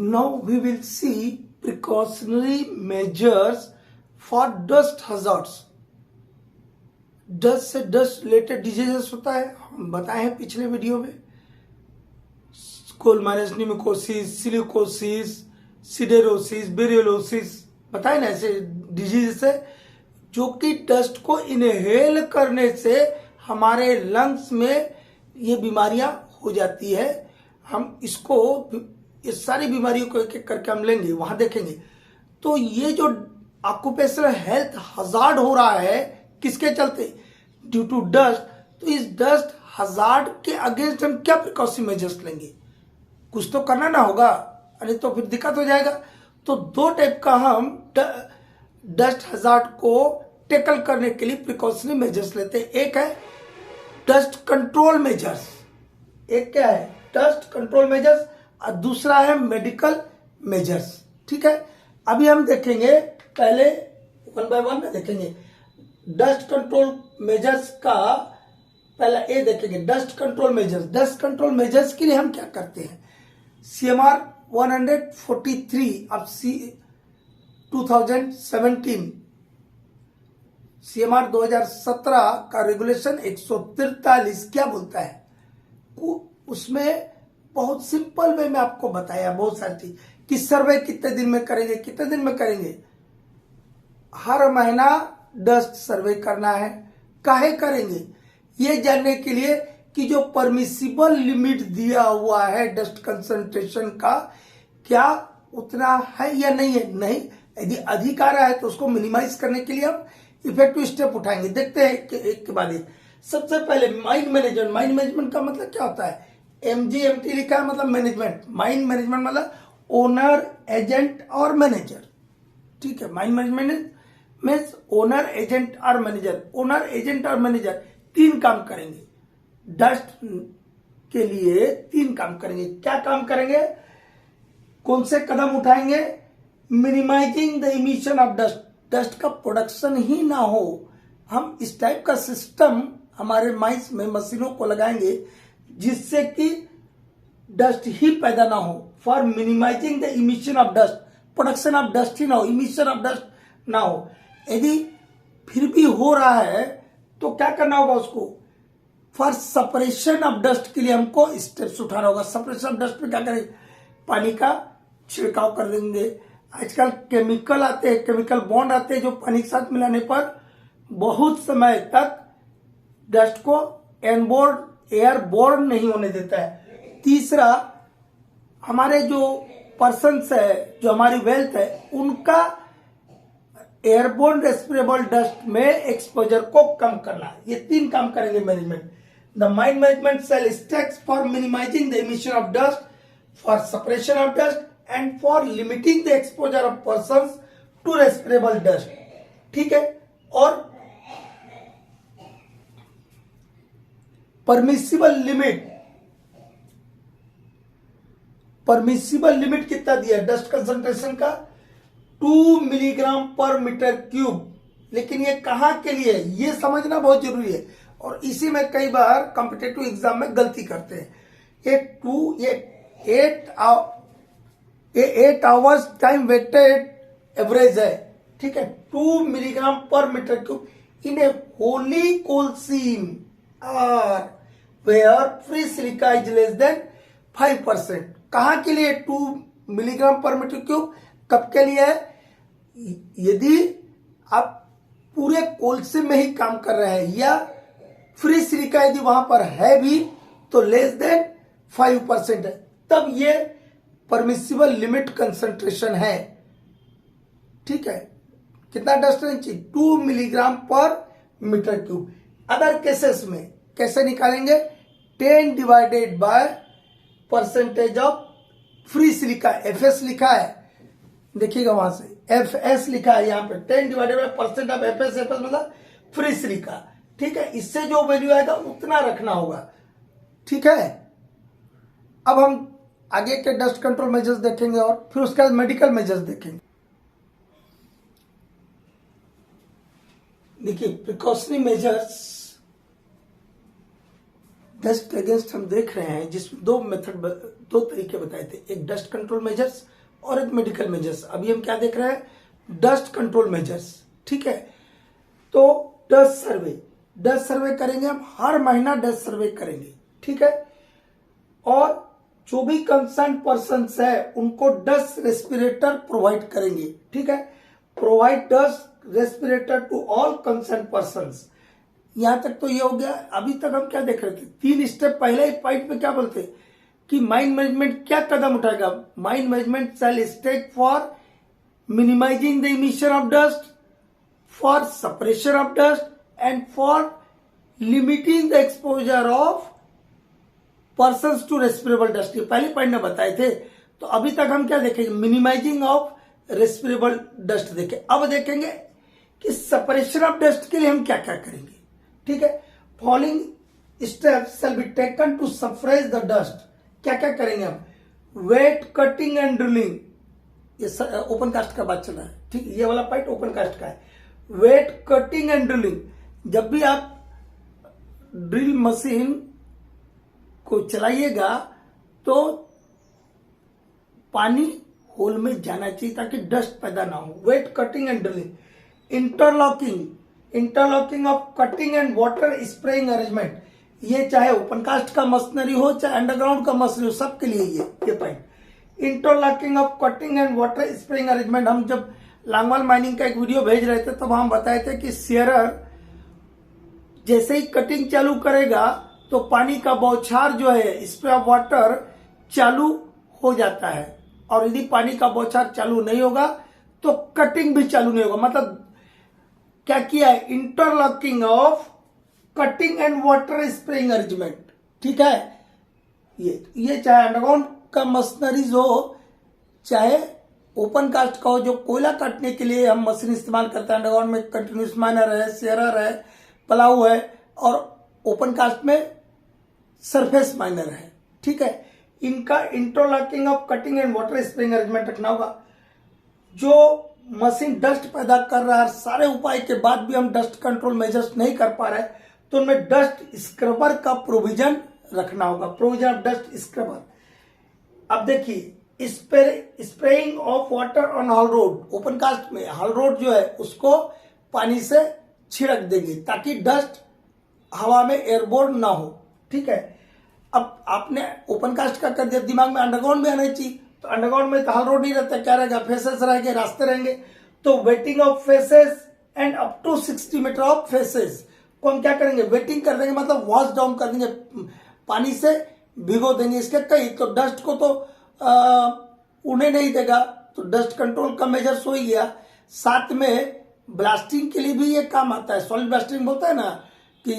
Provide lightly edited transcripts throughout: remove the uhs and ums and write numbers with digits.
Now we will see precautionary measures for dust hazards. Dust से dust related diseases होता है, हम बताए हैं पिछले वीडियो में। कोलमाइनस निमिकोसिस, सिलिकोसिस, सिडेरोसिस, बेरियोलोसिस बताए ना, ऐसे डिजीजेस है जो कि डस्ट को इनहेल करने से हमारे लंग्स में ये बीमारियां हो जाती है। हम इसको ये सारी बीमारियों को एक एक करके हम लेंगे, वहां देखेंगे। तो ये जो ऑक्यूपेशनल हेल्थ हजार्ड हो रहा है किसके चलते? Due to dust. तो इस डस्ट हजार्ड के अगेंस्ट हम क्या प्रिकॉशन मेजर्स लेंगे? कुछ तो करना ना होगा, नहीं तो फिर दिक्कत हो जाएगा। तो दो टाइप का हम डस्ट हजार्ड को टेकल करने के लिए प्रिकॉशनरी मेजर्स लेते हैं। एक है डस्ट कंट्रोल मेजर्स, एक क्या है डस्ट कंट्रोल मेजर्स, और दूसरा है मेडिकल मेजर्स। ठीक है, अभी हम देखेंगे, पहले वन बाय वन में देखेंगे। डस्ट कंट्रोल मेजर्स का पहला ए देखेंगे, dust control measures. Dust control measures के लिए हम क्या करते हैं? CMR 143 अब 2017, CMR 2017 का रेगुलेशन 143 क्या बोलता है? उसमें बहुत सिंपल वे में आपको बताया बहुत सारी चीज कि सर्वे कितने दिन में करेंगे, कितने दिन में करेंगे। हर महीना डस्ट सर्वे करना है। काहे करेंगे? ये जानने के लिए कि जो परमिसिबल लिमिट दिया हुआ है डस्ट कंसंट्रेशन का, क्या उतना है या नहीं है। नहीं, यदि अधिक आ रहा है तो उसको मिनिमाइज करने के लिए हम इफेक्टिव स्टेप उठाएंगे। देखते हैं एक के बाद एक। सबसे पहले माइंड मैनेजमेंट। माइंड मैनेजमेंट का मतलब क्या होता है? MGMT लिखा है, मतलब मैनेजमेंट। माइंड मैनेजमेंट मतलब ओनर, एजेंट और मैनेजर। ठीक है, mind management means owner, agent और मैनेजर। ओनर, एजेंट और मैनेजर तीन काम करेंगे डस्ट के लिए। तीन काम करेंगे। क्या काम करेंगे? कौन से कदम उठाएंगे? Minimizing the emission of dust. Dust का प्रोडक्शन ही ना हो, हम इस टाइप का सिस्टम हमारे माइंस में मशीनों को लगाएंगे जिससे कि डस्ट ही पैदा ना हो। For minimizing the emission of dust, production of dust ही ना हो, इमिशन ऑफ डस्ट ना हो। यदि फिर भी हो रहा है तो क्या करना होगा उसको? फॉर सेपरेशन ऑफ डस्ट के लिए हमको स्टेप्स उठाना होगा। सेपरेशन ऑफ डस्ट में क्या करेंगे? पानी का छिड़काव कर देंगे। आजकल केमिकल आते हैं, केमिकल बॉन्ड आते हैं जो पानी के साथ मिलाने पर बहुत समय तक डस्ट को एयरबोर्न नहीं होने देता है। तीसरा, हमारे जो पर्सन्स है, जो हमारी वेल्थ है, उनका एयरबोर्न रेस्पिरेबल डस्ट में एक्सपोजर को कम करना है। ये तीन काम करेंगे management. The mine management shall steps for minimizing the emission of dust, for separation of dust and for limiting the exposure of persons to respirable dust. ठीक है, और परमिसिबल लिमिट कितना दिया डस्ट कंसंट्रेशन का? 2 मिलीग्राम पर मीटर क्यूब। लेकिन ये कहां के लिए है ये समझना बहुत जरूरी है, और इसी में कई बार कॉम्पिटिटिव एग्जाम में गलती करते हैं। ये 8 आवर्स टाइम वेटेड एवरेज है। ठीक है, 2 milligram per metre cube in a whole coal seam और where free silica is less than 5%। कहां के लिए 2 मिलीग्राम पर मीटर क्यूब? कब के लिए है? यदि आप पूरे कोलसे में ही काम कर रहे हैं या फ्री सिलिका यदि वहां पर है भी तो लेस देन 5% है, तब ये परमिसिबल लिमिट कंसंट्रेशन है। ठीक है, कितना डस्ट रहना चाहिए? 2 milligram per metre cube. Other cases में कैसे निकालेंगे? 10 divided by percentage of free silica, FS लिखा है, देखिएगा वहां से FS लिखा है यहाँ पे। 10 divided by percent of FS, FS मतलब फ्री सिलिका। ठीक है, इससे जो वैल्यू आएगा उतना रखना होगा। ठीक है, अब हम आगे के डस्ट कंट्रोल मेजर्स देखेंगे और फिर उसके बाद मेडिकल मेजर्स देखेंगे। देखिए, प्रिकॉशनरी मेजर्स डस्ट अगेंस्ट हम देख रहे हैं जिसमें दो तरीके बताए थे, एक डस्ट कंट्रोल मेजर्स और एक मेडिकल मेजर्स। अभी हम क्या देख रहे हैं, डस्ट कंट्रोल मेजर्स। ठीक है, तो डस्ट सर्वे करेंगे हम, हर महीना डस्ट सर्वे करेंगे। ठीक है, और जो भी कंसर्न पर्संस है उनको डस्ट रेस्पिरेटर प्रोवाइड करेंगे। ठीक है, provide dust respirator to all concern persons. यहां तक तो ये हो गया। अभी तक हम क्या देख रहे थे, 3 स्टेप पहले ही पॉइंट में क्या बोलते कि माइंड मैनेजमेंट क्या कदम उठाएगा। Mine management shall take for minimizing the emission of dust, for separation of dust and for limiting the exposure of persons to respirable dust. ये पहले पॉइंट में बताए थे। तो अभी तक हम क्या देखेंगे, मिनिमाइजिंग ऑफ रेस्पिरेबल डस्ट देखे। अब देखेंगे कि सेपरेशन ऑफ डस्ट के लिए हम क्या क्या करेंगे। ठीक है, following steps shall be taken to suppress the dust. क्या क्या करेंगे हम, वेट कटिंग एंड ड्रिलिंग। ये ओपन कास्ट का बात चल रहा है। ठीक, ये वाला पॉइंट ओपन कास्ट का है। वेट कटिंग एंड ड्रिलिंग, जब भी आप ड्रिल मशीन को चलाइएगा तो पानी होल में जाना चाहिए ताकि डस्ट पैदा ना हो। Wet cutting and drilling. Interlocking of cutting and water spraying arrangement. ये चाहे ओपन कास्ट का मशीनरी हो चाहे अंडरग्राउंड का मशीनरी हो, सबके लिए ये point. Interlocking of cutting and water spraying arrangement. हम जब लांगवाल माइनिंग का एक वीडियो भेज रहे थे तब हम बताए थे कि शेयरर जैसे ही कटिंग चालू करेगा तो पानी का बौछार जो है, स्प्रे ऑफ वाटर चालू हो जाता है, और यदि पानी का बौछार चालू नहीं होगा तो कटिंग भी चालू नहीं होगा। मतलब क्या किया है, interlocking of cutting and water spraying arrangement. ठीक है, ये चाहे अंडरग्राउंड का मशीनरीज हो चाहे ओपन कास्ट का हो। जो कोयला काटने के लिए हम मशीन इस्तेमाल करते हैं, अंडरग्राउंड में कंटिन्यूस माइनर है, शेयरर है, प्लाऊ है, और ओपन कास्ट में सरफेस माइनर है। ठीक है, इनका interlocking of cutting and water spraying arrangement रखना होगा। जो मशीन डस्ट पैदा कर रहा है, सारे उपाय के बाद भी हम डस्ट कंट्रोल मेजर्स नहीं कर पा रहे तो उनमें डस्ट स्क्रबर का प्रोविजन रखना होगा। Provision of dust scrubber. अब देखिए, spraying of water on haul road. Open cast में हॉल रोड जो है उसको पानी से छिड़क देंगे ताकि डस्ट हवा में एयरबोर्न ना हो। ठीक है, अब आपने ओपन कास्ट का कर दिया, दिमाग में अंडरग्राउंड में आना चाहिए। तो अंडरग्राउंड में तो हॉल रोड नहीं रहता, क्या रहेगा, फेसेस रहेंगे, रास्ते रहेंगे। तो wetting of faces and up to 60 metre of faces को हम क्या करेंगे, वेटिंग कर देंगे, मतलब वॉश डाउन कर देंगे, पानी से भिगो देंगे। इसके कई तो डस्ट को तो उड़ने नहीं देगा, तो डस्ट कंट्रोल का मेजर हो ही गया। साथ में ब्लास्टिंग के लिए भी ये काम आता है। सॉलिड ब्लास्टिंग बोलता है ना, कि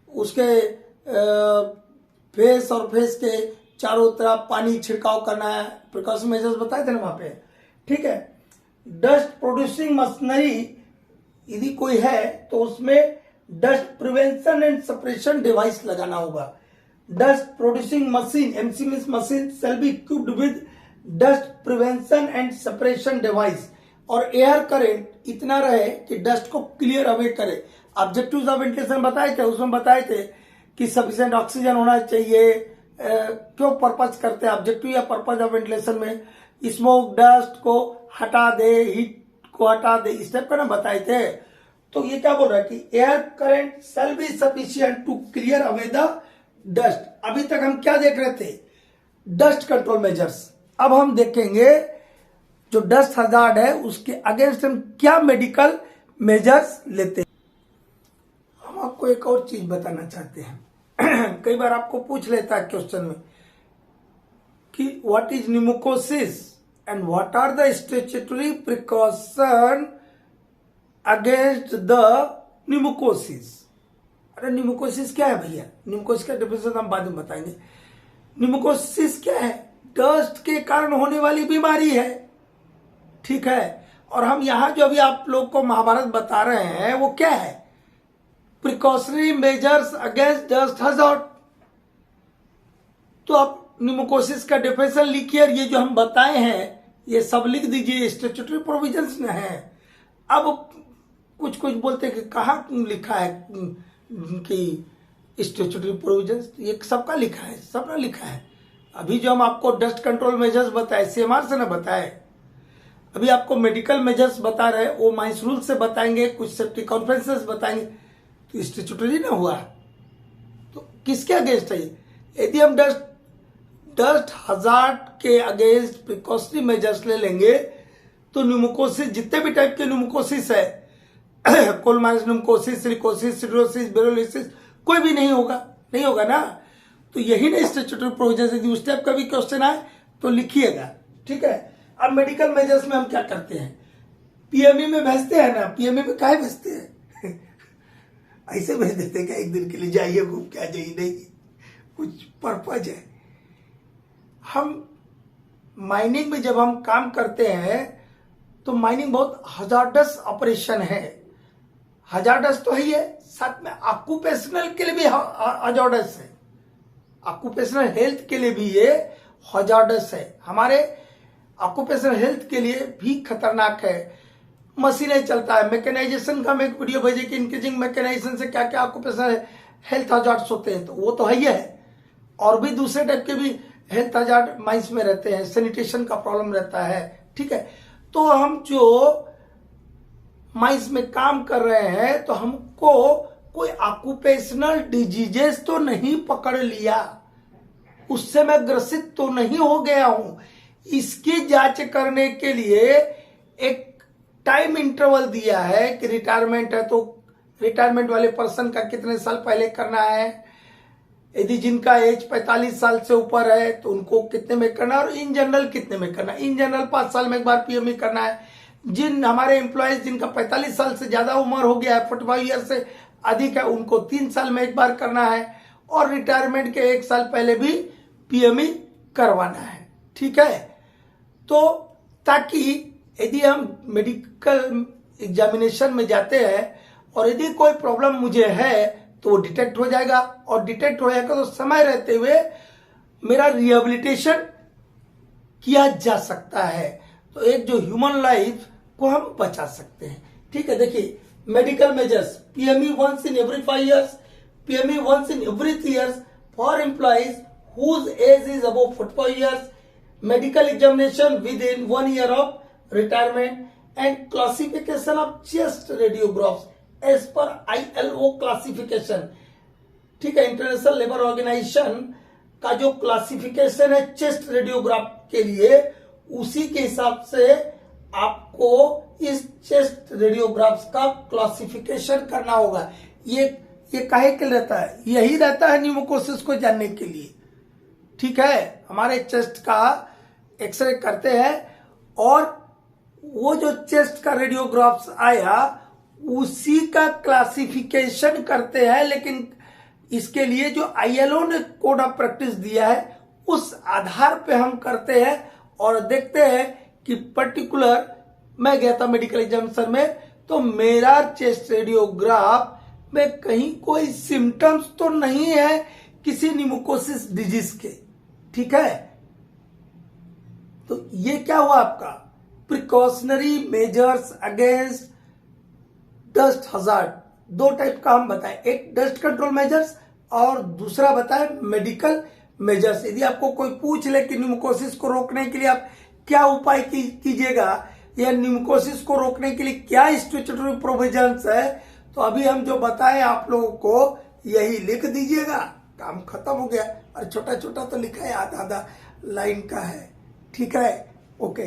उसके फेस और फेस के चारों तरफ पानी छिड़काव करना है, प्रिकॉशन मेजर्स बताए थे ना वहां पे। ठीक है, डस्ट प्रोड्यूसिंग मशीनरी यदि कोई है तो उसमें dust prevention and separation device लगाना होगा। Dust producing machine, MC means machine, shall be equipped with dust prevention and separation device, और एयर करंट इतना रहे कि डस्ट को क्लियर अवे करे। ऑब्जेक्टिव्स ऑफ वेंटिलेशन बताए थे, उसमें बताए थे कि सफिशिएंट ऑक्सीजन होना चाहिए। क्यों पर्पज करते हैं ऑब्जेक्टिव या पर्पज ऑफ वेंटिलेशन में, स्मोक डस्ट को हटा दे, हीट को हटा दे, इस टाइप का ना बताए थे। तो ये क्या बोल रहा है कि air current shall be sufficient to clear away the dust. अभी तक हम क्या देख रहे थे, डस्ट कंट्रोल मेजर्स। अब हम देखेंगे जो डस्ट हजार्ड है उसके अगेंस्ट हम क्या मेडिकल मेजर्स लेते हैं। हम आपको एक और चीज बताना चाहते हैं। कई बार आपको पूछ लेता है क्वेश्चन में कि what is pneumoconiosis and what are the statutory precaution against the pneumoconiosis. अरे न्यूमोकोसिस क्या है भैया, न्यूमोकोसिस का डेफिनेशन हम बाद में बताएंगे। न्यूमोकोसिस क्या है, डस्ट के कारण होने वाली बीमारी है। ठीक है, और हम यहां जो अभी आप लोग को महाभारत बता रहे हैं वो क्या है, precautionary measures against dust hazard. तो आप न्यूमोकोसिस का डेफिनेशन लिखिए, ये जो हम बताए हैं ये सब लिख दीजिए, स्टैट्यूटरी प्रोविजंस में है। अब कुछ कुछ बोलते हैं कि कहाँ लिखा है कि स्टैट्यूटरी प्रोविजंस, ये सबका लिखा है, सबने लिखा है। अभी जो हम आपको डस्ट कंट्रोल मेजर्स बताए CMR से ना बताए, अभी आपको मेडिकल मेजर्स बता रहे हैं, वो माइंस रूल से बताएंगे, कुछ सेफ्टी कॉन्फ्रेंसेस बताएंगे, तो स्टैट्यूटरी ना हुआ। तो किसके अगेंस्ट है ये? यदि हम डस्ट हजार्ड के अगेंस्ट प्रिकॉशनरी मेजर्स ले लेंगे तो न्यूमोकोसिस, जितने भी टाइप के न्यूमोकोसिस है, कोलमाइस न्यूमोकोसिस, सिलिकोसिस, सिडरोसिस, बेरोलिसिस, कोई भी नहीं होगा ना। तो यही ना स्टैट्यूटरी प्रोविजन। यदि उस टाइप का भी क्वेश्चन आए तो लिखिएगा, ठीक है। अब मेडिकल मेजर्स में हम क्या करते हैं? PME में भेजते हैं ना। PME में काहे भेजते हैं? ऐसे भेज देते हैं क्या, एक दिन के लिए जाइए घूम के आ जाइए? नहीं, कुछ पर्पज है। हम माइनिंग में जब हम काम करते हैं तो माइनिंग बहुत हजार्डस ऑपरेशन है। हजार्डस तो है ही है, साथ में ऑक्यूपेशनल के लिए भी हजार्डस है, ऑक्यूपेशनल हेल्थ के लिए भी ये हजार्डस है। हमारे ऑक्यूपेशनल हेल्थ के लिए भी खतरनाक है। मशीनें चलता है, मैकेनाइजेशन का हम एक वीडियो भेजे कि इंक्रीजिंग मैकेनाइजेशन से क्या क्या ऑक्यूपेशनल हेल्थ हजार्ड्स होते हैं, तो वो तो है ही है। और भी दूसरे टाइप के भी हेल्थ हजार्ड माइंस में रहते हैं, सैनिटेशन का प्रॉब्लम रहता है, ठीक है। तो हम जो माइंस में काम कर रहे हैं तो हमको कोई ऑक्यूपेशनल डिजीजेस तो नहीं पकड़ लिया, उससे मैं ग्रसित तो नहीं हो गया हूं। इसकी जांच करने के लिए एक टाइम इंटरवल दिया है कि रिटायरमेंट है तो रिटायरमेंट वाले पर्सन का कितने साल पहले करना है, यदि जिनका एज 45 साल से ऊपर है तो उनको कितने में करना है, और इन जनरल कितने में करना है। इन जनरल 5 साल में एक बार PME करना है। जिन हमारे एम्प्लॉयज जिनका 45 साल से ज्यादा उम्र हो गया है, 45 ईयर से अधिक है, उनको 3 साल में एक बार करना है, और रिटायरमेंट के 1 साल पहले भी PME करवाना है, ठीक है। तो ताकि यदि हम मेडिकल एग्जामिनेशन में जाते हैं और यदि कोई प्रॉब्लम मुझे है तो वो डिटेक्ट हो जाएगा, और डिटेक्ट हो जाएगा तो समय रहते हुए मेरा रिहेबिलिटेशन किया जा सकता है। तो एक जो ह्यूमन लाइफ को हम बचा सकते हैं, ठीक है। देखिए medical measures, PME once in every 5 years, PME once in every 3 years for employees whose age is above 45 years, medical examination within 1 year of retirement, and classification of chest radiographs as per ILO classification, ठीक है। International labour organisation का जो classification है chest radiograph के लिए, उसी के हिसाब से आपको इस चेस्ट रेडियोग्राफ्स का क्लासिफिकेशन करना होगा। ये काहे के रहता है? यही रहता है न्यूमोकोसिस को जानने के लिए, ठीक है। हमारे चेस्ट का एक्सरे करते हैं और वो जो चेस्ट का रेडियोग्राफ्स आया उसी का क्लासिफिकेशन करते हैं, लेकिन इसके लिए जो ILO ने कोड ऑफ प्रैक्टिस दिया है उस आधार पे हम करते हैं और देखते हैं कि पर्टिकुलर, मैं गया था मेडिकल एग्जामिनेशन में तो मेरा चेस्ट रेडियोग्राफ में कहीं कोई सिम्टम्स तो नहीं है किसी न्यूमोकोसिस डिजीज के, ठीक है। तो ये क्या हुआ आपका precautionary measures against dust hazard. 2 type का हम बताएं, एक डस्ट कंट्रोल मेजर्स और दूसरा बताएं मेडिकल मेजर्स। यदि आपको कोई पूछ ले कि न्यूमोकोसिस को रोकने के लिए आप क्या उपाय कीजिएगा या न्यूमोकोसिस को रोकने के लिए क्या स्टैट्यूटरी प्रोविजंस है, तो अभी हम जो बताएं आप लोगों को यही लिख दीजिएगा, काम खत्म हो गया। और छोटा छोटा तो लिखा है, आधा आधा लाइन का है, ठीक है। ओके।